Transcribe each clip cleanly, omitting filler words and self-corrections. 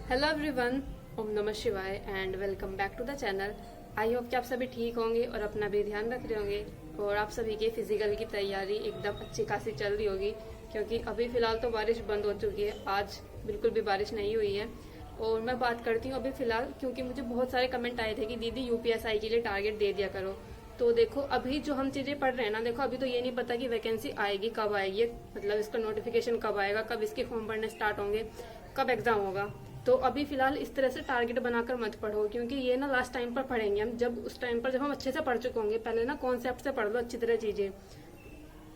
Hello everyone, ओम नमः शिवाय and welcome back to the channel. I hope कि आप सभी ठीक होंगे और अपना भी ध्यान रख रहे होंगे और आप सभी के फिजिकल की तैयारी एकदम अच्छी खासी चल रही होगी, क्योंकि अभी फिलहाल तो बारिश बंद हो चुकी है। आज बिल्कुल भी बारिश नहीं हुई है। और मैं बात करती हूँ अभी फिलहाल, क्योंकि मुझे बहुत सारे कमेंट आए थे कि दीदी यूपीएसआई के लिए टारगेट दे दिया करो। तो देखो, अभी जो हम चीजें पढ़ रहे हैं ना, देखो अभी तो ये नहीं पता कि वैकेंसी आएगी कब आएगी, मतलब इसका नोटिफिकेशन कब आएगा, कब इसके फॉर्म भरने स्टार्ट होंगे, कब एग्जाम होगा। तो अभी फिलहाल इस तरह से टारगेट बनाकर मत पढ़ो, क्योंकि ये ना लास्ट टाइम पर पढ़ेंगे हम, जब उस टाइम पर जब हम अच्छे से पढ़ चुके होंगे। पहले ना कॉन्सेप्ट से पढ़ लो अच्छी तरह चीजें।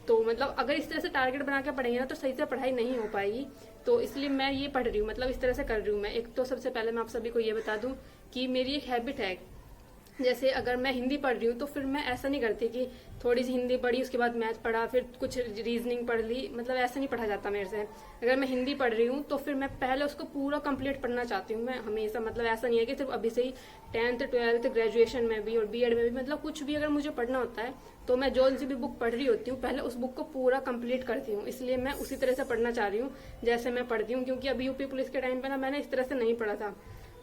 तो मतलब अगर इस तरह से टारगेट बना के पढ़ेंगे ना तो सही से पढ़ाई नहीं हो पाएगी। तो इसलिए मैं ये पढ़ रही हूँ, मतलब इस तरह से कर रही हूँ मैं। एक तो सबसे पहले मैं आप सभी को ये बता दूं कि मेरी एक हैबिट है, जैसे अगर मैं हिंदी पढ़ रही हूँ तो फिर मैं ऐसा नहीं करती कि थोड़ी सी हिंदी पढ़ी उसके बाद मैथ पढ़ा फिर कुछ रीजनिंग पढ़ ली, मतलब ऐसा नहीं पढ़ा जाता मेरे से। अगर मैं हिंदी पढ़ रही हूँ तो फिर मैं पहले उसको पूरा कंप्लीट पढ़ना चाहती हूँ मैं हमेशा। मतलब ऐसा नहीं है कि सिर्फ अभी से ही 10th 12th ग्रेजुएशन में भी और बीएड में भी, मतलब कुछ भी अगर मुझे पढ़ना होता है तो मैं जो सी भी बुक पढ़ रही होती हूँ पहले उस बुक को पूरा कंप्लीट करती हूँ। इसलिए मैं उसी तरह से पढ़ना चाह रही हूँ जैसे मैं पढ़ती हूँ, क्योंकि अभी यूपी पुलिस के टाइम पे ना मैंने इस तरह से नहीं पढ़ा था।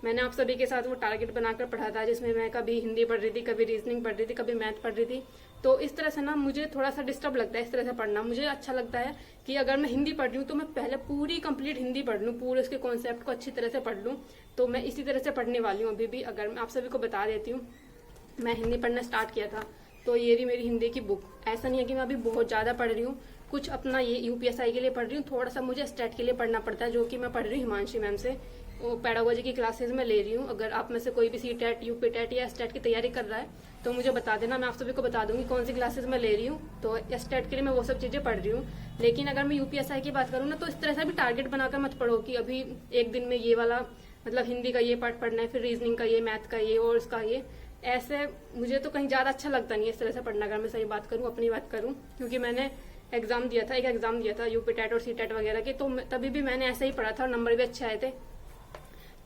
मैंने आप सभी के साथ वो टारगेट बनाकर पढ़ा था, जिसमें मैं कभी हिंदी पढ़ रही थी, कभी रीजनिंग पढ़ रही थी, कभी मैथ पढ़ रही थी। तो इस तरह से ना मुझे थोड़ा सा डिस्टर्ब लगता है इस तरह से पढ़ना। मुझे अच्छा लगता है कि अगर मैं हिंदी पढ़ रही हूँ तो मैं पहले पूरी कंप्लीट हिंदी पढ़ लूँ, पूरे उसके कॉन्सेप्ट को अच्छी तरह से पढ़ लूँ। तो मैं इसी तरह से पढ़ने वाली हूँ अभी भी। अगर मैं आप सभी को बता देती हूँ, मैं हिंदी पढ़ना स्टार्ट किया था तो ये रही मेरी हिंदी की बुक। ऐसा नहीं है कि मैं अभी बहुत ज्यादा पढ़ रही हूँ, कुछ अपना ये यूपीएसआई के लिए पढ़ रही हूँ, थोड़ा सा मुझे स्टेट के लिए पढ़ना पड़ता है, जो कि मैं पढ़ रही हूँ हिमांशी मैम से। वो पेडागोजी की क्लासेस में ले रही हूँ। अगर आप में से कोई भी सीटेट यूपी टेट या स्टेट की तैयारी कर रहा है तो मुझे बता देना, मैं आप सभी को बता दूंगी कौन सी क्लासेस मैं ले रही हूँ। तो स्टेट के लिए मैं वो सब चीजें पढ़ रही हूँ। लेकिन अगर मैं यूपीएसआई की बात करूँ ना तो इस तरह से भी टारगेट बनाकर मत पढ़ो कि अभी एक दिन में ये वाला, मतलब हिंदी का ये पार्ट पढ़ना है, फिर रीजनिंग का ये, मैथ का ये और उसका ये। ऐसे मुझे तो कहीं ज्यादा अच्छा लगता नहीं है इस तरह से पढ़ना, अगर मैं सही बात करूँ, अपनी बात करूँ। क्योंकि मैंने एग्जाम दिया था, एक एग्जाम दिया था यूपी टेट और सी टेट वगैरह के, तो तभी भी मैंने ऐसे ही पढ़ा था और नंबर भी अच्छे आए थे।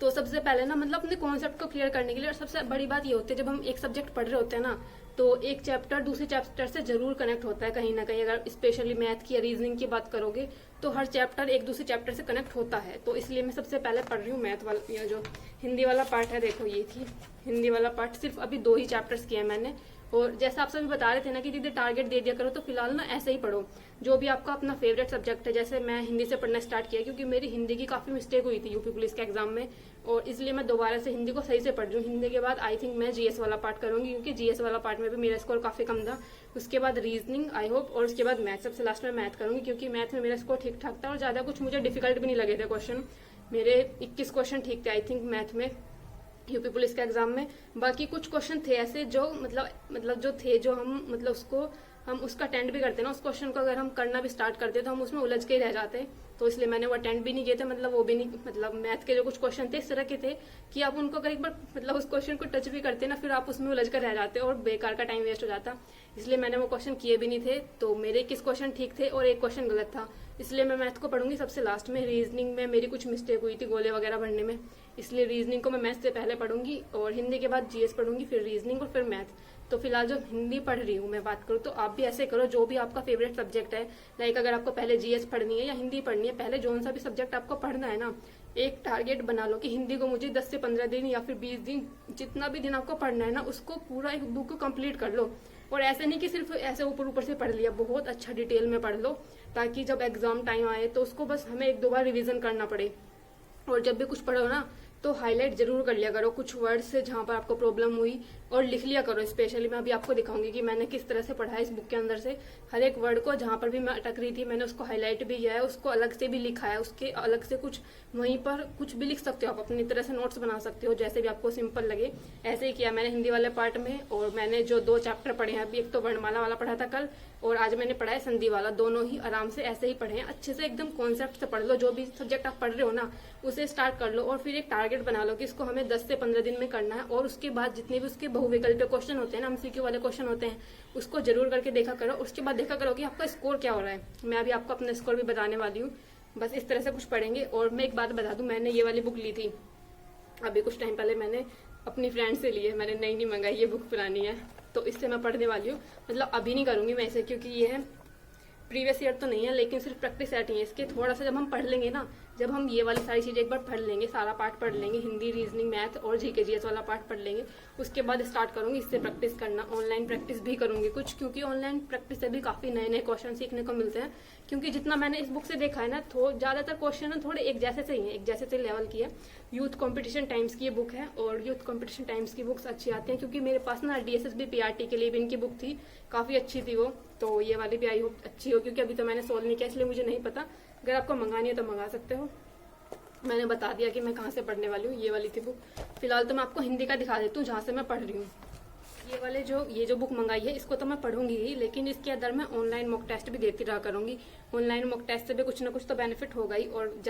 तो सबसे पहले ना, मतलब अपने कॉन्सेप्ट को क्लियर करने के लिए, और सबसे बड़ी बात ये होती है जब हम एक सब्जेक्ट पढ़ रहे होते हैं ना, तो एक चैप्टर दूसरे चैप्टर से जरूर कनेक्ट होता है कहीं ना कहीं। अगर स्पेशली मैथ की या रीजनिंग की बात करोगे तो हर चैप्टर एक दूसरे चैप्टर से कनेक्ट होता है। तो इसलिए मैं सबसे पहले पढ़ रही हूँ मैथ वाला, या जो हिंदी वाला पार्ट है। देखो ये थी हिंदी वाला पार्ट, सिर्फ अभी 2 ही चैप्टर्स किए मैंने। और जैसा आप सभी बता रहे थे ना कि दीदी टारगेट दे दिया करो, तो फिलहाल ना ऐसे ही पढ़ो जो भी आपका अपना फेवरेट सब्जेक्ट है। जैसे मैं हिंदी से पढ़ना स्टार्ट किया क्योंकि मेरी हिंदी की काफी मिस्टेक हुई थी यूपी पुलिस के एग्जाम में, और इसलिए मैं दोबारा से हिंदी को सही से पढ़ रही हूँ। हिंदी के बाद आई थिंक मैं जीएस वाला पार्ट करूंगी, क्योंकि जीएस वाला पार्ट में भी मेरा स्कोर काफी कम था। उसके बाद रीजनिंग आई होप, और उसके बाद मैथ, सबसे लास्ट में मैथ करूंगी, क्योंकि मैथ में मेरा स्कोर ठीक ठाक था और ज्यादा कुछ मुझे डिफिकल्ट भी नहीं लगे थे क्वेश्चन। मेरे 21 क्वेश्चन ठीक थे आई थिंक मैथ में यूपी पुलिस के एग्जाम में। बाकी कुछ क्वेश्चन थे ऐसे जो मतलब जो थे, जो हम मतलब हम उसका अटेंड भी करते ना, उस क्वेश्चन को अगर हम करना भी स्टार्ट करते तो हम उसमें उलझ के ही रह जाते। तो इसलिए मैंने वो अटेंड भी नहीं किए थे, मतलब वो भी नहीं, मतलब मैथ के जो कुछ क्वेश्चन थे इस तरह के थे कि आप उनको अगर एक बार मतलब उस क्वेश्चन को टच भी करते ना, फिर आप उसमें उलझ कर रह जाते और बेकार का टाइम वेस्ट हो जाता। इसलिए मैंने वो क्वेश्चन किए भी नहीं थे। तो मेरे 21 क्वेश्चन ठीक थे और एक क्वेश्चन गलत था, इसलिए मैं मैथ को पढ़ूंगी सबसे लास्ट में। रीजनिंग में मेरी कुछ मिस्टेक हुई थी गोले वगैरह भरने में, इसलिए रीजनिंग को मैं मैथ से पहले पढ़ूंगी और हिंदी के बाद जीएस पढ़ूंगी, फिर रीजनिंग और फिर मैथ। तो फिलहाल जो हिंदी पढ़ रही हूँ मैं बात करूँ, तो आप भी ऐसे करो जो भी आपका फेवरेट सब्जेक्ट है। लाइक अगर आपको पहले जीएस पढ़नी है या हिंदी पढ़नी है, पहले जो सा भी सब्जेक्ट आपको पढ़ना है ना, एक टारगेट बना लो कि हिंदी को मुझे 10 से 15 दिन या फिर 20 दिन, जितना भी दिन आपको पढ़ना है ना, उसको पूरा एक बुक को कंप्लीट कर लो। और ऐसे नहीं कि सिर्फ ऐसे ऊपर ऊपर से पढ़ लिया, बहुत अच्छा डिटेल में पढ़ लो, ताकि जब एग्जाम टाइम आए तो उसको बस हमें 1-2 बार रिवीजन करना पड़े। और जब भी कुछ पढ़ो ना तो हाईलाइट जरूर कर लिया करो कुछ वर्ड से जहां पर आपको प्रॉब्लम हुई, और लिख लिया करो। स्पेशली मैं अभी आपको दिखाऊंगी कि मैंने किस तरह से पढ़ा है इस बुक के अंदर से। हर एक वर्ड को जहां पर भी मैं अटक रही थी मैंने उसको हाईलाइट भी किया है, उसको अलग से भी लिखा है, उसके अलग से कुछ वहीं पर कुछ भी लिख सकते हो आप, अपनी तरह से नोट्स बना सकते हो, जैसे भी आपको सिंपल लगे। ऐसे ही किया मैंने हिंदी वाले पार्ट में। और मैंने जो 2 चैप्टर पढ़े हैं अभी, एक तो वर्णमाला वाला पढ़ा था कल, और आज मैंने पढ़ा है संधि वाला। दोनों ही आराम से ऐसे ही पढ़े हैं, अच्छे से एकदम कॉन्सेप्ट से पढ़ लो। जो भी सब्जेक्ट आप पढ़ रहे हो ना उसे स्टार्ट कर लो, और फिर एक टारगेट बना लो कि इसको हमें 10 से 15 दिन में करना है। और उसके बाद जितने भी उसके बहुविकल्पीय क्वेश्चन होते हैं ना, एमसीक्यू वाले क्वेश्चन होते हैं, उसको जरूर करके देखा करो। उसके बाद देखा करो कि आपका स्कोर क्या हो रहा है। मैं अभी आपको अपना स्कोर भी बताने वाली हूँ। बस इस तरह से कुछ पढ़ेंगे। और मैं एक बात बता दूं, मैंने ये वाली बुक ली थी अभी कुछ टाइम पहले, मैंने अपनी फ्रेंड से ली है, मैंने नई नहीं मंगाई, ये बुक पुरानी है। तो इससे मैं पढ़ने वाली हूँ, मतलब अभी नहीं करूंगी मैं इसे, क्योंकि ये है प्रीवियस ईयर तो नहीं है, लेकिन सिर्फ प्रैक्टिस सेट ही है इसके। थोड़ा सा जब हम पढ़ लेंगे ना, जब हम ये वाली सारी चीज़ें एक बार पढ़ लेंगे, सारा पार्ट पढ़ लेंगे, हिंदी, रीजनिंग, मैथ और जीके जीएस वाला पार्ट पढ़ लेंगे, उसके बाद स्टार्ट करूंगी इससे प्रैक्टिस करना। ऑनलाइन प्रैक्टिस भी करूंगी कुछ, क्योंकि ऑनलाइन प्रैक्टिस से भी काफी नए नए क्वेश्चन सीखने को मिलते हैं। क्योंकि जितना मैंने इस बुक से देखा है ना, ज्यादातर क्वेश्चन ना थोड़े एक जैसे से ही है, एक जैसे से लेवल की है। यूथ कॉम्पिटिशन टाइम्स की ये बुक है और यूथ कॉम्पिटिशन टाइम्स की बुक्स अच्छी आती हैं, क्योंकि मेरे पास ना डीएसएसबी पीआरटी के लिए भी इनकी बुक थी, काफी अच्छी थी वो। तो ये वाली भी आई होप अच्छी हो, क्योंकि अभी तो मैंने सोल्व नहीं किया इसलिए मुझे नहीं पता। अगर आपको मंगानी है तो मंगा सकते हो। मैंने बता दिया कि मैं कहाँ से पढ़ने वाली हूँ। ये वाली थी बुक। फिलहाल तो मैं आपको हिंदी का दिखा देती हूँ जहाँ से मैं पढ़ रही हूँ। ये जो बुक मंगाई है इसको तो मैं पढ़ूंगी ही, लेकिन इसके अंदर मैं ऑनलाइन मॉक टेस्ट भी देती रहा करूंगी। ऑनलाइन मॉक टेस्ट से भी कुछ ना कुछ तो बेनिफिट होगा ही। और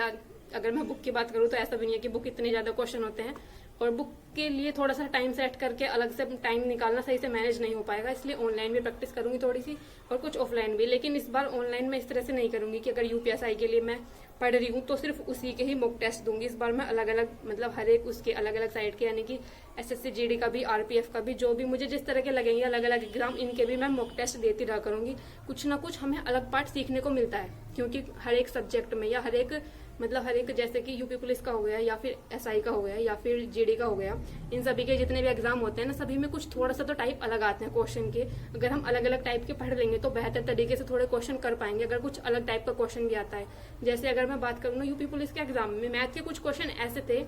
अगर मैं बुक की बात करूँ तो ऐसा भी नहीं है कि बुक इतने ज्यादा क्वेश्चन होते हैं, और बुक के लिए थोड़ा सा टाइम सेट करके अलग से टाइम निकालना सही से मैनेज नहीं हो पाएगा। इसलिए ऑनलाइन भी प्रैक्टिस करूंगी थोड़ी सी और कुछ ऑफलाइन भी। लेकिन इस बार ऑनलाइन में इस तरह से नहीं करूंगी कि अगर यूपीएसआई के लिए मैं पढ़ रही हूँ तो सिर्फ उसी के ही मॉक टेस्ट दूंगी। इस बार मैं अलग अलग, मतलब हर एक उसके अलग अलग साइड के, यानी कि एसएससी जीडी का भी, आरपीएफ का भी, जो भी मुझे जिस तरह के लगेंगे अलग अलग एग्जाम, इनके भी मैं मॉक टेस्ट देती रहा करूंगी। कुछ ना कुछ हमें अलग पार्ट सीखने को मिलता है, क्योंकि हर एक सब्जेक्ट में या हर एक जैसे कि यूपी पुलिस का हो गया या फिर एसआई का हो गया या फिर जीडी का हो गया, इन सभी के जितने भी एग्जाम होते हैं ना, सभी में कुछ थोड़ा सा तो टाइप अलग आते हैं क्वेश्चन के। अगर हम अलग अलग टाइप के पढ़ लेंगे तो बेहतर तरीके से थोड़े क्वेश्चन कर पाएंगे, अगर कुछ अलग टाइप का क्वेश्चन भी आता है। जैसे अगर मैं बात करूँ ना, यूपी पुलिस के एग्जाम में मैथ के कुछ क्वेश्चन ऐसे थे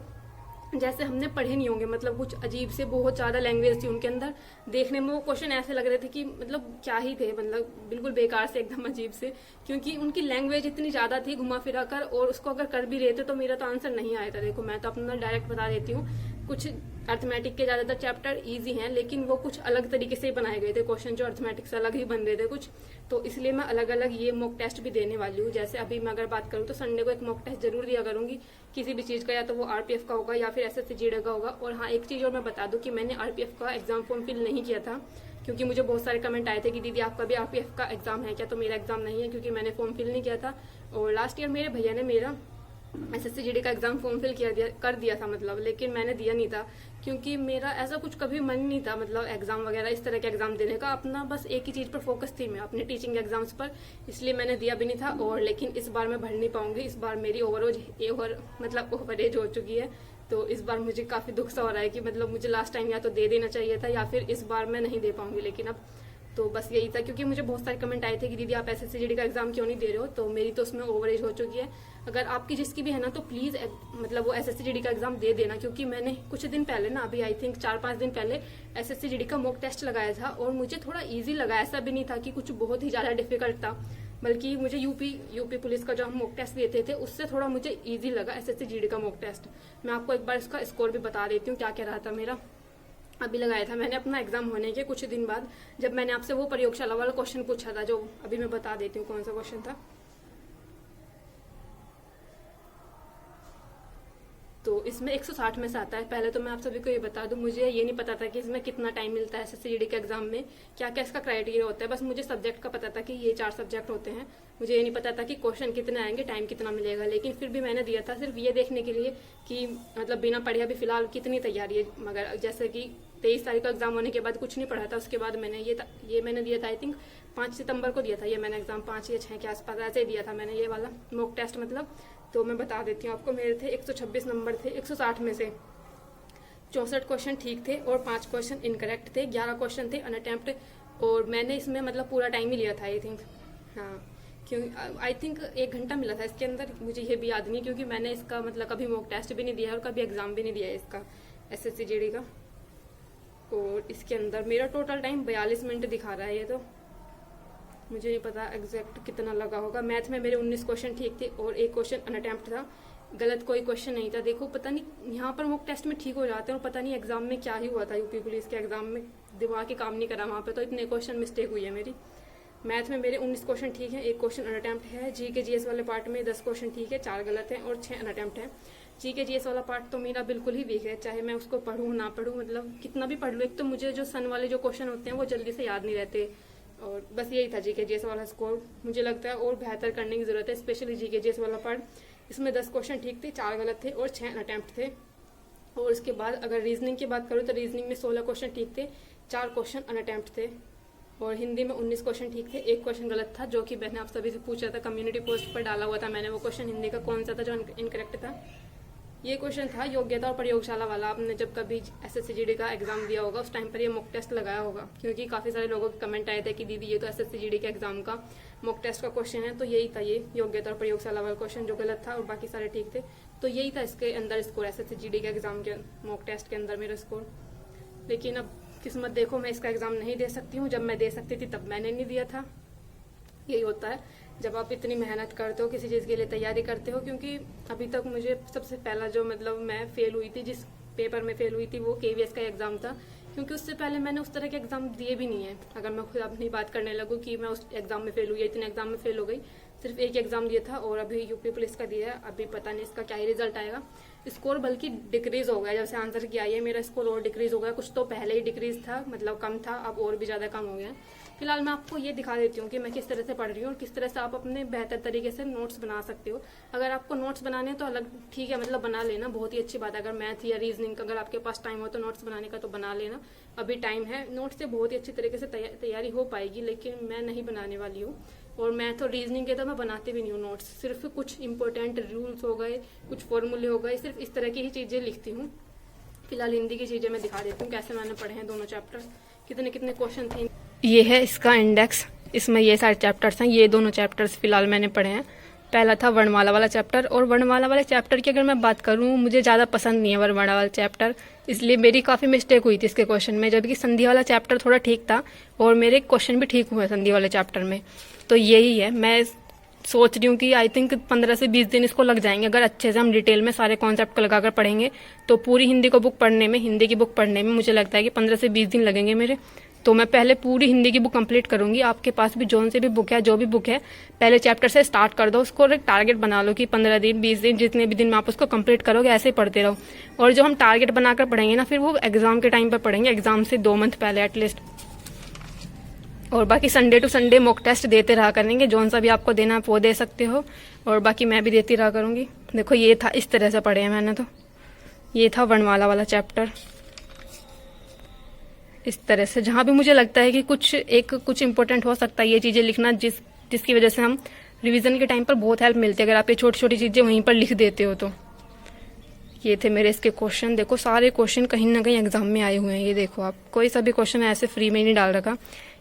जैसे हमने पढ़े नहीं होंगे, मतलब कुछ अजीब से, बहुत ज्यादा लैंग्वेज थी उनके अंदर। देखने में वो क्वेश्चन ऐसे लग रहे थे कि मतलब क्या ही थे, मतलब बिल्कुल बेकार से, एकदम अजीब से, क्योंकि उनकी लैंग्वेज इतनी ज्यादा थी घुमा फिरा कर। और उसको अगर कर भी रहे थे तो मेरा तो आंसर नहीं आया था। देखो मैं तो अपना डायरेक्ट बता देती हूँ, कुछ अर्थमेटिक के ज्यादातर चैप्टर इजी हैं, लेकिन वो कुछ अलग तरीके से बनाए गए थे क्वेश्चन, जो अर्थमेटिक से अलग ही बन रहे थे कुछ। तो इसलिए मैं अलग अलग ये मॉक टेस्ट भी देने वाली हूँ। जैसे अभी मैं अगर बात करूँ तो संडे को एक मॉक टेस्ट जरूर दिया करूंगी किसी भी चीज का, या तो वो आरपीएफ का होगा या फिर एसएससी जीडी का होगा। और हाँ, एक चीज और मैं बता दूं कि मैंने आरपीएफ का एग्जाम फॉर्म फिल नहीं किया था, क्योंकि मुझे बहुत सारे कमेंट आए थे कि दीदी आपका भी आरपीएफ का एग्जाम है क्या। तो मेरा एग्जाम नहीं है, क्योंकि मैंने फॉर्म फिल नहीं किया था। और लास्ट ईयर मेरे भैया ने मेरा एसएससी जीडी का एग्जाम फॉर्म फिल कर दिया था, मतलब, लेकिन मैंने दिया नहीं था, क्योंकि मेरा ऐसा कुछ कभी मन नहीं था, मतलब एग्जाम वगैरह इस तरह के एग्जाम देने का। अपना बस एक ही चीज पर फोकस थी, मैं अपने टीचिंग एग्जाम्स पर, इसलिए मैंने दिया भी नहीं था। और लेकिन इस बार मैं भर नहीं पाऊंगी। इस बार मेरी ओवरेज हो चुकी है। तो इस बार मुझे काफी दुख सा हो रहा है कि मतलब मुझे लास्ट टाइम या तो दे देना चाहिए था, या फिर इस बार मैं नहीं दे पाऊंगी। लेकिन अब तो बस यही था, क्योंकि मुझे बहुत सारे कमेंट आए थे कि दीदी आप एसएससी जीडी का एग्जाम क्यों नहीं दे रहे हो। तो मेरी तो उसमें ओवरेज हो चुकी है। अगर आपकी जिसकी भी है ना, तो प्लीज मतलब वो एसएससी जीडी का एग्जाम दे देना, क्योंकि मैंने कुछ दिन पहले ना, अभी आई थिंक 4-5 दिन पहले एसएससी जीडी का मॉक टेस्ट लगाया था, और मुझे थोड़ा इजी लगा। ऐसा भी नहीं था कि कुछ बहुत ही ज्यादा डिफिकल्ट था, बल्कि मुझे यूपी पुलिस का जो हम मॉक टेस्ट देते थे उससे थोड़ा मुझे इजी लगा एसएससी जीडी का मॉक टेस्ट। मैं आपको एक बार इसका स्कोर भी बता देती हूँ क्या क्या रहा था मेरा। अभी लगाया था मैंने अपना एग्जाम होने के कुछ दिन बाद, जब मैंने आपसे वो प्रयोगशाला वाला क्वेश्चन पूछा था, जो अभी मैं बता देती हूँ कौन सा क्वेश्चन था। तो इसमें 160 में से आता है। पहले तो मैं आप सभी को ये बता दूं, मुझे ये नहीं पता था कि इसमें कितना टाइम मिलता है एसएससी जीडी के एग्जाम में, क्या क्या इसका क्राइटेरिया होता है। बस मुझे सब्जेक्ट का पता था कि ये 4 सब्जेक्ट होते हैं। मुझे ये नहीं पता था कि क्वेश्चन कितने आएंगे, टाइम कितना मिलेगा। लेकिन फिर भी मैंने दिया था सिर्फ ये देखने के लिए कि मतलब बिना पढ़े अभी फिलहाल कितनी तैयारी है। मगर जैसे कि 23 तारीख का एग्जाम होने के बाद कुछ नहीं पढ़ा था, उसके बाद मैंने ये मैंने दिया था, आई थिंक 5 सितंबर को दिया था ये मैंने एग्जाम, 5 या 6 के आसपास ऐसे ही दिया था मैंने ये वाला मॉक टेस्ट, मतलब। तो मैं बता देती हूँ आपको, मेरे थे 126 नंबर थे 160 में से। 64 क्वेश्चन ठीक थे और 5 क्वेश्चन इनकरेक्ट थे, 11 क्वेश्चन थे अनअटेम्प्ट। और मैंने इसमें मतलब पूरा टाइम ही लिया था, आई थिंक, हाँ, क्यों आई थिंक 1 घंटा मिला था इसके अंदर। मुझे ये भी याद नहीं, क्योंकि मैंने इसका मतलब कभी मॉक टेस्ट भी नहीं दिया है और कभी एग्जाम भी नहीं दिया है इसका, एसएससी जीडी का। और इसके अंदर मेरा टोटल टाइम 42 मिनट दिखा रहा है। ये तो मुझे नहीं पता एग्जैक्ट कितना लगा होगा। मैथ में मेरे 19 क्वेश्चन ठीक थे और 1 क्वेश्चन अनअटेम्प्ट था, गलत कोई क्वेश्चन नहीं था। देखो पता नहीं, यहाँ पर मॉक टेस्ट में ठीक हो जाते हैं और पता नहीं एग्जाम में क्या ही हुआ था। यूपी पुलिस के एग्जाम में दिमाग ही काम नहीं करा वहाँ पे, तो इतने क्वेश्चन मिस्टेक हुई है मेरी। मैथ में मेरे 19 क्वेश्चन ठीक है, 1 क्वेश्चन अनअटेम्प्ट है। जीके जीएस वाले पार्ट में 10 क्वेश्चन ठीक है, 4 गलत हैं और 6 अनअटेम्प्ट है। जीके जीएस वाला पार्ट तो मेरा बिल्कुल ही वीक है, चाहे मैं उसको पढ़ूँ ना पढ़ूँ, मतलब कितना भी पढ़ लूँ। एक तो मुझे जो सन वाले जो क्वेश्चन होते हैं वो जल्दी से याद नहीं रहते। और बस यही था जीके जीएस वाला स्कोर। मुझे लगता है और बेहतर करने की जरूरत है, स्पेशली जीके जीएस वाला पार्ट। इसमें 10 क्वेश्चन ठीक थे, 4 गलत थे और 6 अटेम्प्ट थे। और उसके बाद अगर रीजनिंग की बात करूँ तो रीजनिंग में 16 क्वेश्चन ठीक थे, 4 क्वेश्चन अनअटेम्प्ट थे। और हिंदी में 19 क्वेश्चन ठीक थे, एक क्वेश्चन गलत था जो कि मैंने आप सभी से पूछा था, कम्युनिटी पोस्ट पर डाला हुआ था मैंने वो क्वेश्चन। हिंदी का कौन सा था जो इनकरेक्ट था? ये क्वेश्चन था योग्यता और प्रयोगशाला वाला। आपने जब कभी SSCGD का एग्जाम दिया होगा उस टाइम पर ये मॉक टेस्ट लगाया होगा, क्योंकि काफ़ी सारे लोगों के कमेंट आए थे कि दीदी ये तो SSCGD के एग्जाम का मॉक टेस्ट का क्वेश्चन है। तो यही था ये योग्यता और प्रयोगशाला वाला क्वेश्चन जो गलत था, और बाकी सारे ठीक थे। तो यही था इसके अंदर स्कोर, SSCGD के एग्जाम के मॉक टेस्ट के अंदर मेरा स्कोर। लेकिन अब किस्मत देखो, मैं इसका एग्जाम नहीं दे सकती हूँ। जब मैं दे सकती थी तब मैंने नहीं दिया था। यही होता है जब आप इतनी मेहनत करते हो, किसी चीज़ के लिए तैयारी करते हो। क्योंकि अभी तक मुझे सबसे पहला जो मतलब मैं फेल हुई थी, जिस पेपर में फेल हुई थी वो KVS का एग्ज़ाम था, क्योंकि उससे पहले मैंने उस तरह के एग्ज़ाम दिए भी नहीं है। अगर मैं खुद अपनी बात करने लगूँ कि मैं उस एग्ज़ाम में फेल हुई, इतने एग्ज़ाम में फेल हो गई, सिर्फ एक एग्ज़ाम दिया था और अभी यूपी पुलिस का दिया है। अभी पता नहीं इसका क्या ही रिजल्ट आएगा। स्कोर बल्कि डिक्रीज हो गया, जब से आंसर किया है मेरा स्कोर और डिक्रीज हो गया। कुछ तो पहले ही डिक्रीज था, मतलब कम था, अब और भी ज़्यादा कम हो गया। फिलहाल मैं आपको ये दिखा देती हूँ कि मैं किस तरह से पढ़ रही हूँ और किस तरह से आप अपने बेहतर तरीके से नोट्स बना सकते हो। अगर आपको नोट्स बनाने हैं तो अलग ठीक है, मतलब बना लेना, बहुत ही अच्छी बात है। अगर मैथ या रीजनिंग का अगर आपके पास टाइम हो तो नोट्स बनाने का तो बना लेना, अभी टाइम है। नोट्स से बहुत ही अच्छी तरीके से तैयारी हो पाएगी, लेकिन मैं नहीं बनाने वाली हूँ। और मैथ और रीजनिंग के तो मैं बनाते भी नहीं हूँ नोट्स, सिर्फ कुछ इंपॉर्टेंट रूल्स हो गए, कुछ फॉर्मूले हो गए, सिर्फ इस तरह की ही चीज़ें लिखती हूँ। फिलहाल हिंदी की चीज़ें मैं दिखा देती हूँ कैसे मैंने पढ़े हैं दोनों चैप्टर्स, कितने कितने क्वेश्चन थे। ये है इसका इंडेक्स, इसमें ये सारे चैप्टर्स हैं। ये दोनों चैप्टर्स फिलहाल मैंने पढ़े हैं। पहला था वर्णमाला वाला चैप्टर, और वर्णमाला वाले चैप्टर की अगर मैं बात करूँ, मुझे ज़्यादा पसंद नहीं है वर्णमाला वाला चैप्टर, इसलिए मेरी काफ़ी मिस्टेक हुई थी इसके क्वेश्चन में। जबकि संधि वाला चैप्टर थोड़ा ठीक था और मेरे क्वेश्चन भी ठीक हुए संधि वाले चैप्टर में। तो यही है, मैं सोच रही हूँ कि आई थिंक 15 से 20 दिन इसको लग जाएंगे। अगर अच्छे से हम डिटेल में सारे कॉन्सेप्ट को लगाकर पढ़ेंगे तो पूरी हिंदी की बुक पढ़ने में मुझे लगता है कि 15 से 20 दिन लगेंगे मेरे। तो मैं पहले पूरी हिंदी की बुक कंप्लीट करूंगी। आपके पास भी जोन से भी बुक है, जो भी बुक है, पहले चैप्टर से स्टार्ट कर दो। उसको एक टारगेट बना लो कि 15 दिन 20 दिन जितने भी दिन में आप उसको कंप्लीट करोगे, ऐसे ही पढ़ते रहो। और जो हम टारगेट बनाकर पढ़ेंगे ना, फिर वो एग्जाम के टाइम पर पढ़ेंगे, एग्जाम से 2 मंथ पहले एटलीस्ट। और बाकी Sunday to Sunday mock test देते रहा करेंगे, जोन सा भी आपको देना आप वो दे सकते हो, और बाकी मैं भी देती रहा करूंगी। देखो ये था, इस तरह से पढ़े हैं मैंने। तो ये था वर्णमाला वाला चैप्टर, इस तरह से। जहाँ भी मुझे लगता है कि कुछ इंपॉर्टेंट हो सकता है ये चीज़ें लिखना, जिसकी वजह से हम रिवीजन के टाइम पर बहुत हेल्प मिलती है अगर आप ये छोटी छोटी चीज़ें वहीं पर लिख देते हो। तो ये थे मेरे इसके क्वेश्चन। देखो सारे क्वेश्चन कहीं ना कहीं एग्जाम में आए हुए हैं। ये देखो आप, कोई सा भी क्वेश्चन ऐसे फ्री में नहीं डाल रखा।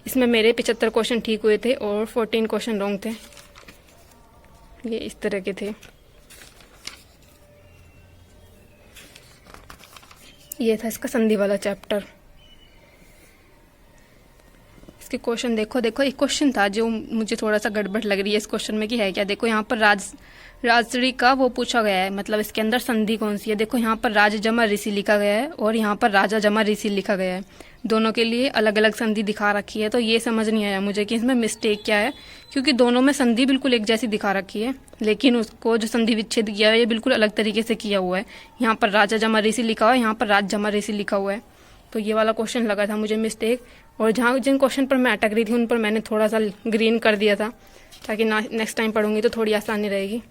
इसमें मेरे 75 क्वेश्चन ठीक हुए थे और 14 क्वेश्चन रॉन्ग थे। ये इस तरह के थे। ये था इसका संधि वाला चैप्टर। इसके क्वेश्चन देखो एक क्वेश्चन था जो मुझे थोड़ा सा गड़बड़ लग रही है इस क्वेश्चन में कि है क्या। देखो यहाँ पर राजश्री का वो पूछा गया है, मतलब इसके अंदर संधि कौन सी है। देखो यहाँ पर राज जमा ऋषि लिखा गया है और यहाँ पर राजा जमा ऋषि लिखा गया है। दोनों के लिए अलग अलग संधि दिखा रखी है। तो ये समझ नहीं आया मुझे कि इसमें मिस्टेक क्या है, क्योंकि दोनों में संधि बिल्कुल एक जैसी दिखा रखी है, लेकिन उसको जो संधि विच्छेद किया है ये बिल्कुल अलग तरीके से किया हुआ है। यहाँ पर राजा जमा ऋषि लिखा हुआ है, यहाँ पर राज जमा ऋषि लिखा हुआ है। तो ये वाला क्वेश्चन लगा था मुझे मिस्टेक। और जिन क्वेश्चन पर मैं अटक रही थी उन पर मैंने थोड़ा सा ग्रीन कर दिया था, ताकि नेक्स्ट टाइम पढ़ूंगी तो थोड़ी आसानी रहेगी।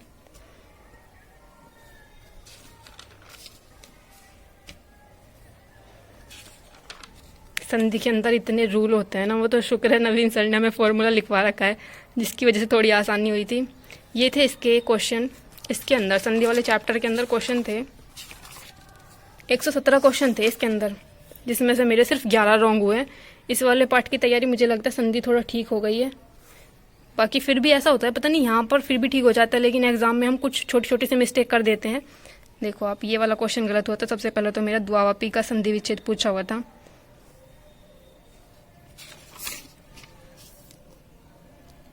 संधि के अंदर इतने रूल होते हैं ना, वो तो शुक्र है नवीन सर ने हमें फॉर्मूला लिखवा रखा है, जिसकी वजह से थोड़ी आसानी हुई थी। ये थे इसके क्वेश्चन। इसके अंदर संधि वाले चैप्टर के अंदर क्वेश्चन थे 117 क्वेश्चन थे इसके अंदर, जिसमें से मेरे सिर्फ 11 रॉन्ग हुए। इस वाले पार्ट की तैयारी मुझे लगता है संधि थोड़ा ठीक हो गई है। बाकी फिर भी ऐसा होता है, पता नहीं यहाँ पर फिर भी ठीक हो जाता है, लेकिन एग्जाम में हम कुछ छोटी छोटी से मिस्टेक कर देते हैं। देखो आप, ये वाला क्वेश्चन गलत हुआ था। सबसे पहले तो मेरा द्वावापी का संधि विच्छेद पूछा हुआ था।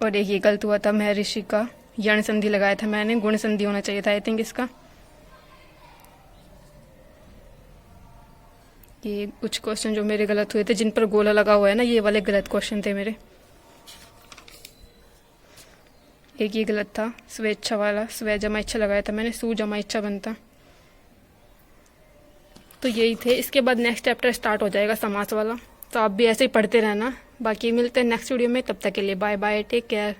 और एक ये गलत हुआ था, महर्षि का यण संधि लगाया था मैंने, गुण संधि होना चाहिए था आई थिंक इसका। ये कुछ क्वेश्चन जो मेरे गलत हुए थे, जिन पर गोला लगा हुआ है ना, ये वाले गलत क्वेश्चन थे मेरे। एक ये गलत था, स्वेच्छा वाला, स्वे जमा इच्छा लगाया था मैंने, सु जमा इच्छा बनता। तो यही थे। इसके बाद नेक्स्ट चैप्टर स्टार्ट हो जाएगा समास वाला, तो आप भी ऐसे ही पढ़ते रहना। बाकी मिलते हैं नेक्स्ट वीडियो में, तब तक के लिए बाय बाय, टेक केयर।